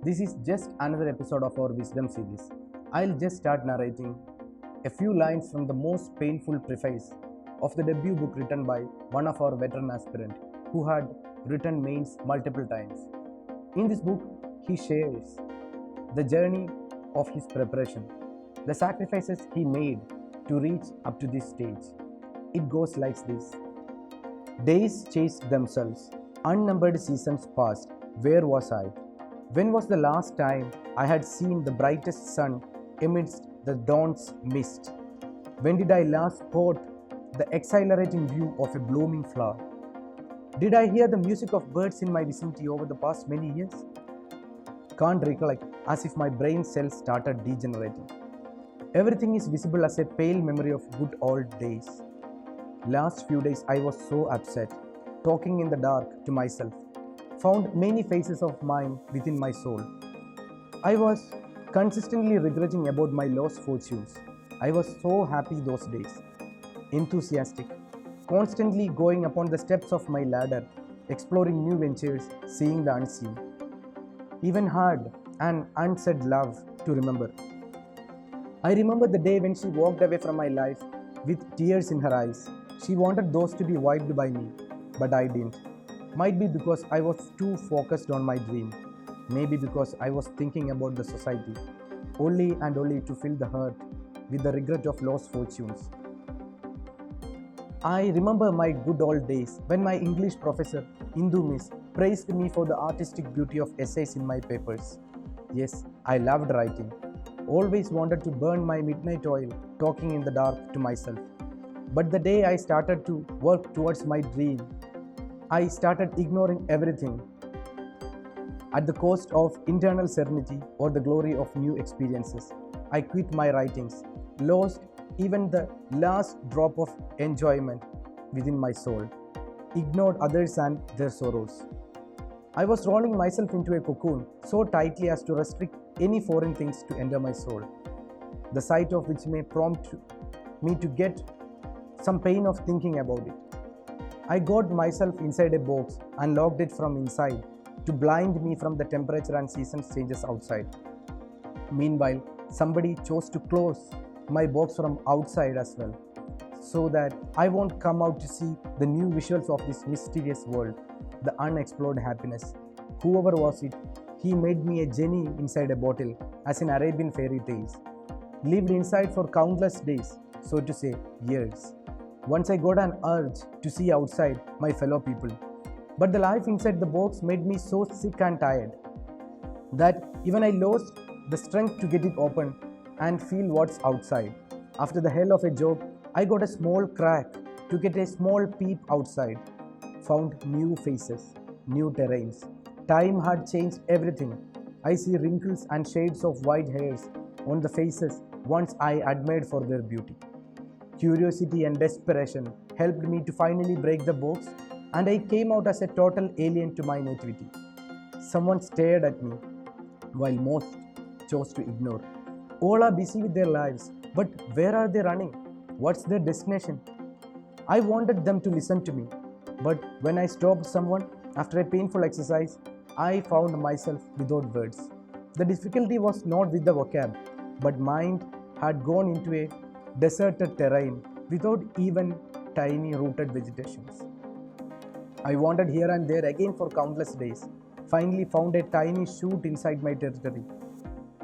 This is just another episode of our Wisdom series. I'll just start narrating a few lines from the most painful preface of the debut book written by one of our veteran aspirants who had written mains multiple times. In this book, he shares the journey of his preparation, the sacrifices he made to reach up to this stage. It goes like this. Days chased themselves, unnumbered seasons passed. Where was I? When was the last time I had seen the brightest sun amidst the dawn's mist? When did I last caught the exhilarating view of a blooming flower? Did I hear the music of birds in my vicinity over the past many years? Can't recollect, as if my brain cells started degenerating. Everything is visible as a pale memory of good old days. Last few days I was so upset, talking in the dark to myself. Found many faces of mine within my soul. I was consistently regretting about my lost fortunes. I was so happy those days, enthusiastic, constantly going upon the steps of my ladder, exploring new ventures, seeing the unseen. Even had an unsaid love to remember. I remember the day when she walked away from my life with tears in her eyes. She wanted those to be wiped by me, but I didn't. Might be because I was too focused on my dream. Maybe because I was thinking about the society, only and only to fill the hurt with the regret of lost fortunes. I remember my good old days when my English professor, Hindu Miss, praised me for the artistic beauty of essays in my papers. Yes, I loved writing. Always wanted to burn my midnight oil talking in the dark to myself. But the day I started to work towards my dream, I started ignoring everything at the cost of internal serenity or the glory of new experiences. I quit my writings, lost even the last drop of enjoyment within my soul, ignored others and their sorrows. I was rolling myself into a cocoon so tightly as to restrict any foreign things to enter my soul, the sight of which may prompt me to get some pain of thinking about it. I got myself inside a box and locked it from inside to blind me from the temperature and seasons changes outside. Meanwhile, somebody chose to close my box from outside as well, so that I won't come out to see the new visuals of this mysterious world, the unexplored happiness. Whoever was it, he made me a genie inside a bottle, as in Arabian fairy tales. Lived inside for countless days, so to say, years. Once I got an urge to see outside my fellow people. But the life inside the box made me so sick and tired that even I lost the strength to get it open and feel what's outside. After the hell of a job, I got a small crack to get a small peep outside. Found new faces, new terrains. Time had changed everything. I see wrinkles and shades of white hairs on the faces once I admired for their beauty. Curiosity and desperation helped me to finally break the box, and I came out as a total alien to my nativity. Someone stared at me, while most chose to ignore. All are busy with their lives, but where are they running? What's their destination? I wanted them to listen to me, but when I stopped someone after a painful exercise, I found myself without words. The difficulty was not with the vocab, but mind had gone into a deserted terrain without even tiny rooted vegetations. I wandered here and there again for countless days, finally found a tiny shoot inside my territory.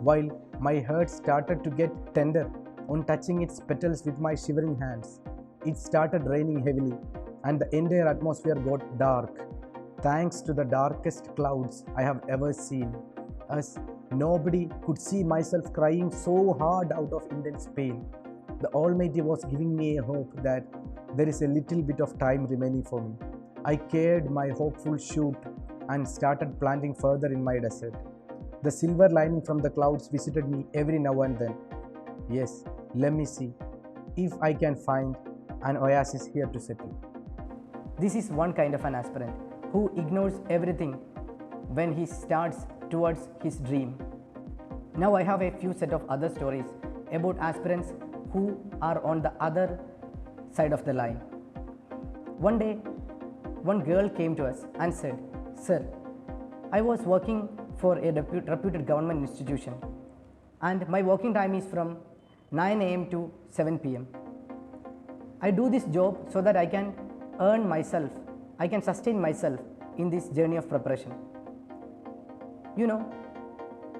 While my heart started to get tender on touching its petals with my shivering hands, it started raining heavily and the entire atmosphere got dark, thanks to the darkest clouds I have ever seen, as nobody could see myself crying so hard out of intense pain. The Almighty was giving me a hope that there is a little bit of time remaining for me. I carried my hopeful shoot and started planting further in my desert. The silver lining from the clouds visited me every now and then. Yes, let me see if I can find an oasis here to settle. This is one kind of an aspirant who ignores everything when he starts towards his dream. Now I have a few set of other stories about aspirants who are on the other side of the line. One day, one girl came to us and said, "Sir, I was working for a reputed government institution, and my working time is from 9 a.m. to 7 p.m. I do this job so that I can earn myself, I can sustain myself in this journey of preparation.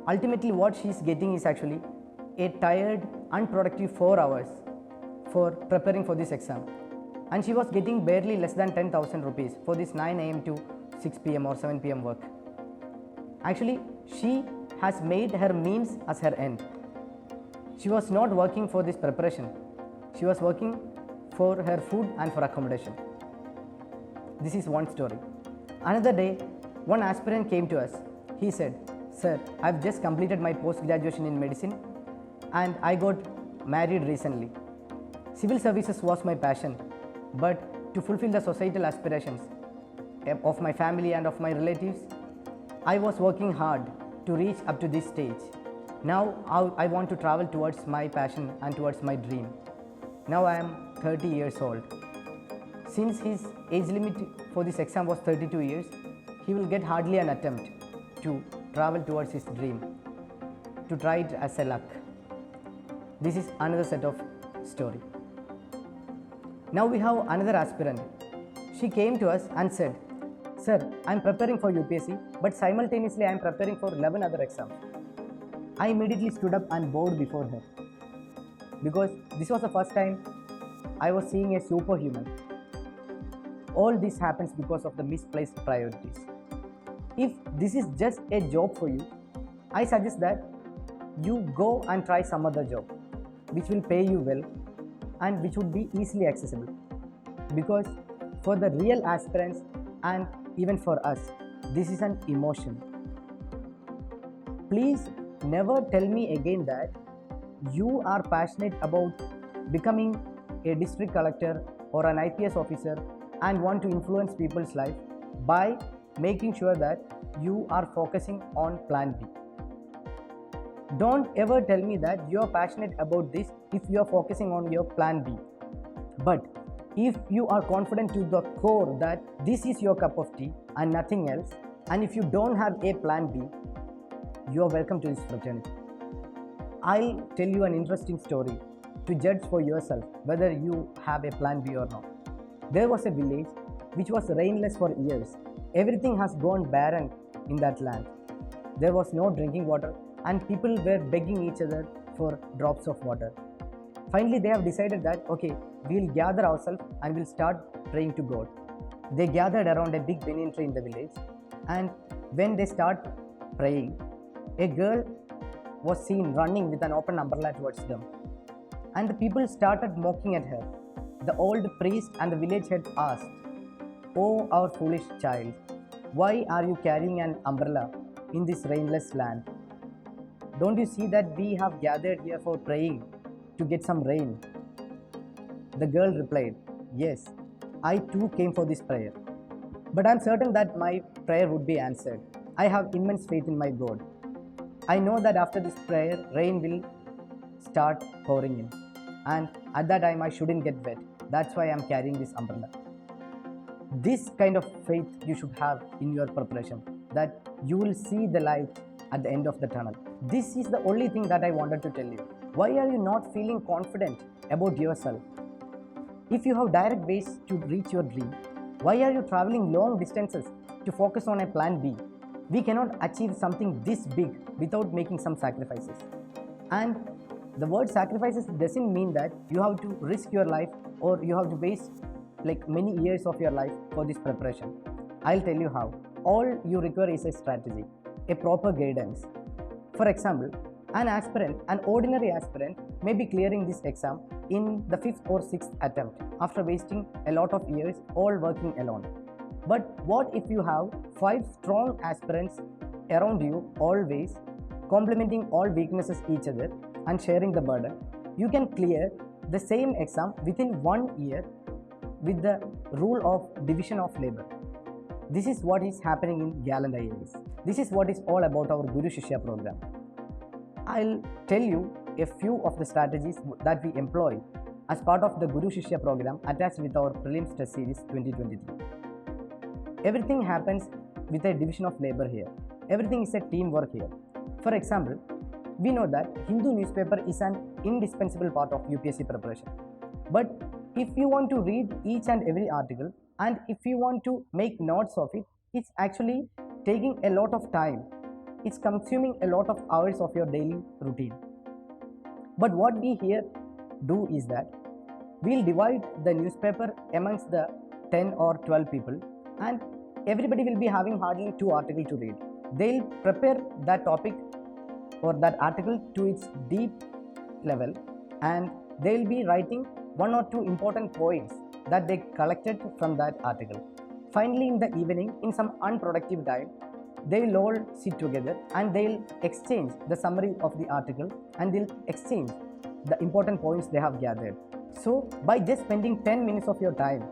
Ultimately what she is getting is actually a tired, unproductive 4 hours for preparing for this exam. And she was getting barely less than 10,000 rupees for this 9 a.m. to 6 p.m. or 7 p.m. work. Actually, she has made her means as her end. She was not working for this preparation. She was working for her food and for accommodation. This is one story. Another day, one aspirant came to us. He said, "Sir, I've just completed my post-graduation in medicine and I got married recently. Civil services was my passion, but to fulfill the societal aspirations of my family and of my relatives, I was working hard to reach up to this stage. Now I want to travel towards my passion and towards my dream. Now I am 30 years old. Since his age limit for this exam was 32 years, he will get hardly an attempt to travel towards his dream, to try it as a luck." This is another set of story. Now we have another aspirant. She came to us and said, "Sir, I am preparing for UPSC, but simultaneously I am preparing for 11 other exams." I immediately stood up and bowed before her, because this was the first time I was seeing a superhuman. All this happens because of the misplaced priorities. If this is just a job for you, I suggest that you go and try some other job which will pay you well and which would be easily accessible. Because for the real aspirants and even for us, this is an emotion. Please never tell me again that you are passionate about becoming a district collector or an IPS officer and want to influence people's life by making sure that you are focusing on plan B. Don't ever tell me that you are passionate about this if you are focusing on your plan B. But if you are confident to the core that this is your cup of tea and nothing else, and if you don't have a plan B, you are welcome to this fraternity. I'll tell you an interesting story to judge for yourself whether you have a plan B or not. There was a village which was rainless for years. Everything has gone barren in that land. There was no drinking water and people were begging each other for drops of water. Finally, they have decided that, okay, we'll gather ourselves and we'll start praying to God. They gathered around a big banyan tree in the village, and when they start praying, a girl was seen running with an open umbrella towards them. And the people started mocking at her. The old priest and the village head asked, "Oh, our foolish child, why are you carrying an umbrella in this rainless land? Don't you see that we have gathered here for praying to get some rain?" The girl replied, "Yes, I too came for this prayer. But I am certain that my prayer would be answered. I have immense faith in my God. I know that after this prayer, rain will start pouring in. And at that time, I shouldn't get wet. That's why I am carrying this umbrella." This kind of faith you should have in your preparation, that you will see the light at the end of the tunnel. This is the only thing that I wanted to tell you. Why are you not feeling confident about yourself? If you have direct ways to reach your dream, why are you traveling long distances to focus on a plan B? We cannot achieve something this big without making some sacrifices. And the word sacrifices doesn't mean that you have to risk your life or you have to waste like many years of your life for this preparation. I'll tell you how. All you require is a strategy, a proper guidance. For example, an ordinary aspirant may be clearing this exam in the 5th or 6th attempt after wasting a lot of years all working alone. But what if you have 5 strong aspirants around you always, complementing all weaknesses each other and sharing the burden? You can clear the same exam within 1 year with the rule of division of labor. This is what is happening in Gallant IAS. This is what is all about our Guru Shishya program. I'll tell you a few of the strategies that we employ as part of the Guru Shishya program attached with our Prelims Test Series 2023. Everything happens with a division of labor here. everything is a teamwork here. For example, we know that Hindu newspaper is an indispensable part of UPSC preparation. But if you want to read each and every article and if you want to make notes of it, it's actually taking a lot of time. It's consuming a lot of hours of your daily routine. But what we here do is that we'll divide the newspaper amongst the 10 or 12 people, and everybody will be having hardly 2 articles to read. They'll prepare that topic or that article to its deep level, and they'll be writing 1 or 2 important points that they collected from that article. Finally, in the evening, in some unproductive time, they'll all sit together and they'll exchange the summary of the article and they'll exchange the important points they have gathered. So, by just spending 10 minutes of your time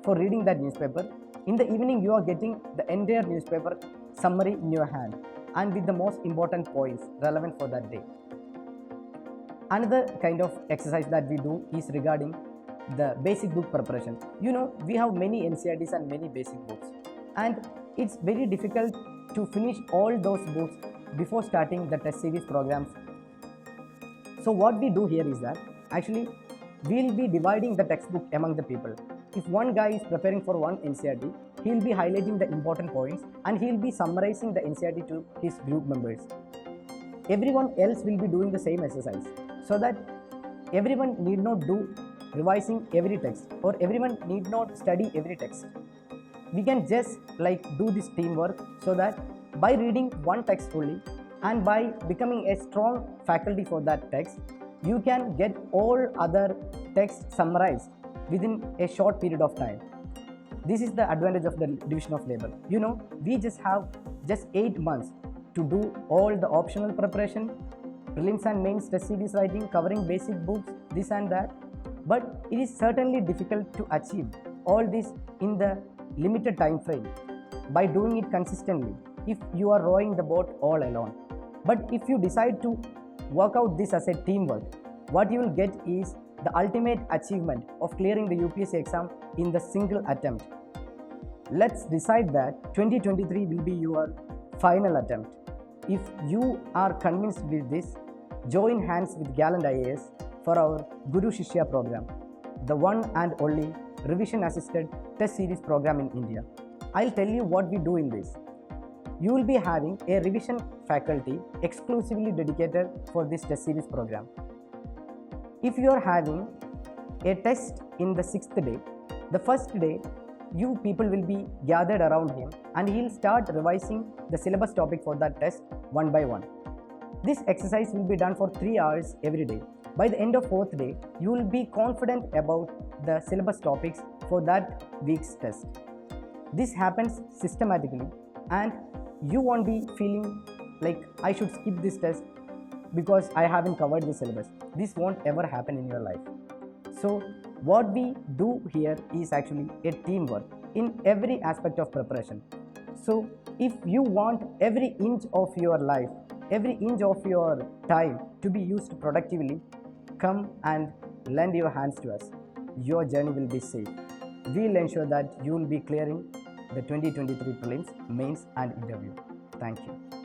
for reading that newspaper, in the evening you are getting the entire newspaper summary in your hand and with the most important points relevant for that day. Another kind of exercise that we do is regarding the basic book preparation. You know, we have many NCERTs and many basic books, and it's very difficult to finish all those books before starting the test series programs. So what we do here is that actually we'll be dividing the textbook among the people. If one guy is preparing for one NCERT, he'll be highlighting the important points and he'll be summarizing the NCERT to his group members. Everyone else will be doing the same exercise, so that everyone need not do revising every text or everyone need not study every text. We can just do this teamwork, so that by reading one text fully and by becoming a strong faculty for that text, you can get all other texts summarized within a short period of time. This is the advantage of the division of labor. You know, we just have 8 months to do all the optional preparation, prelims and mains test series writing, covering basic books, this and that. But it is certainly difficult to achieve all this in the limited time frame by doing it consistently if you are rowing the boat all alone. But if you decide to work out this as a teamwork, what you will get is the ultimate achievement of clearing the UPSC exam in the single attempt. Let's decide that 2023 will be your final attempt. If you are convinced with this, join hands with Gallant IAS for our Guru Shishya program, the one and only revision assisted test series program in India. I'll tell you what we do in this. You will be having a revision faculty exclusively dedicated for this test series program. If you are having a test in the 6th day, the first day you people will be gathered around him and he'll start revising the syllabus topic for that test one by one. This exercise will be done for 3 hours every day. By the end of 4th day, you will be confident about the syllabus topics for that week's test. This happens systematically and you won't be feeling like I should skip this test because I haven't covered the syllabus. This won't ever happen in your life. So what we do here is actually a teamwork in every aspect of preparation. So if you want every inch of your life, every inch of your time to be used productively, come and lend your hands to us. Your journey will be safe. We'll ensure that you will be clearing the 2023 prelims, mains and interview. Thank you.